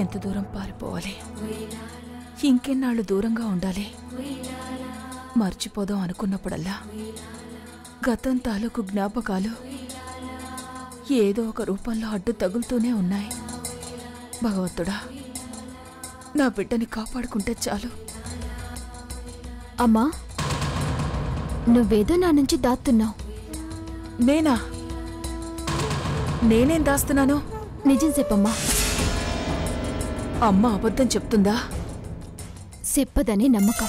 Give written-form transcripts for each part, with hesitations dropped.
ఎంత దూరం పారిపోవాలి? ఇంకెన్నాళ్ళు దూరంగా ఉండాలి? మర్చిపోదాం అనుకున్నప్పుడల్లా గతం తాలూకు జ్ఞాపకాలు ఏదో ఒక రూపంలో అడ్డు తగులుతూనే ఉన్నాయి. భగవంతుడా, నా బిడ్డని కాపాడుకుంటే చాలు. అమ్మా, నువ్వేదో నా నుంచి దాస్తున్నావు. నేనేం దాస్తున్నాను? నిజం చెప్పమ్మా. అమ్మ అబద్ధం చెప్తుందా? చెప్పదని నమ్మకం.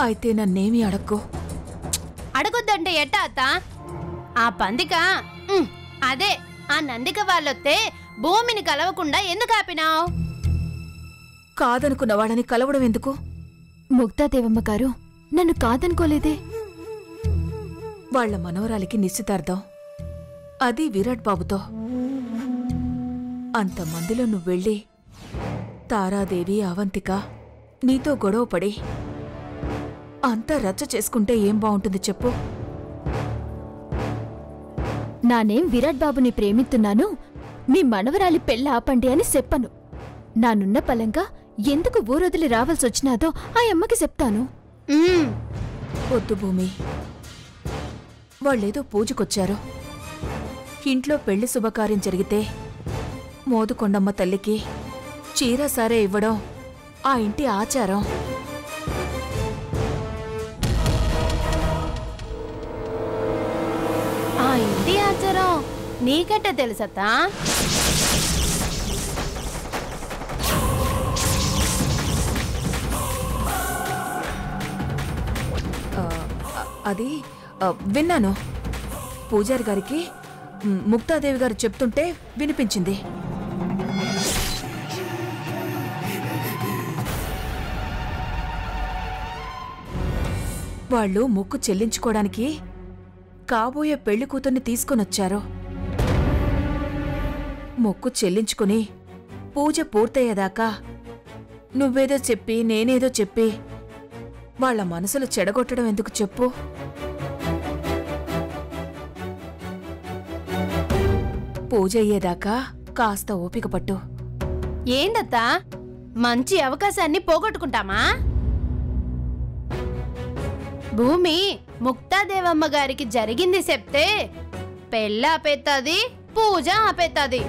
అయితే నన్నేమీ అడక్కో. అడగొద్దంటే ఎట్టా అత్త? ఆ పందిక అదే ఆ నందిక వాళ్ళొత్తే భూమిని కలవకుండా ఎందుకు ఆపినావు? కాదనుకున్న వాళ్ళని కలవడం ఎందుకు? ముక్తాదేవమ్మ గారు నన్ను కాదనుకోలేదే. వాళ్ల మనవరాలికి నిశ్చితార్థం, అది విరాట్ బాబుతో. అంతమందిలో నువ్వెళ్ళి తారాదేవి, అవంతిక నీతో గొడవపడి అంతా రచ్చ చేసుకుంటే ఏం బావుంటుంది చెప్పు? నానేం విరాట్ బాబుని ప్రేమిస్తున్నాను, మీ మనవరాలి పెళ్ళ ఆపండి అని చెప్పను. నానున్న పలంగా ఎందుకు ఊరొదిలి రావాల్సొచ్చినాదో ఆ అమ్మకి చెప్తాను. వద్దు భూమి, వాళ్ళేదో పూజకొచ్చారు. ఇంట్లో పెళ్లి శుభకార్యం జరిగితే మోదుకొండమ్మ తల్లికి చీర సారే ఇవ్వడం ఆ ఇంటి ఆచారం. ఆ ఇంటి ఆచారం నీకెట్ట తెలుసత్తా? అది విన్నాను. పూజారి గారికి ముక్తాదేవి గారు చెప్తుంటే వినిపించింది. వాళ్ళు మొక్కు చెల్లించుకోవడానికి కాబోయే పెళ్లి కూతుర్ని తీసుకొనొచ్చారు. మొక్కు చెల్లించుకుని పూజ పూర్తయ్యేదాకా నువ్వేదో చెప్పి నేనేదో చెప్పి వాళ్ళ మనసులు చెడగొట్టడం ఎందుకు చెప్పు? పూజ అయ్యేదాకా కాస్త ఓపిక పట్టు. ఏందత్తా, మంచి అవకాశాన్ని పోగొట్టుకుంటామా? భూమి ముక్తాదేవమ్మ గారికి జరిగింది చెప్తే పెళ్ళ ఆపేత్తది, పూజ ఆపేత్తది.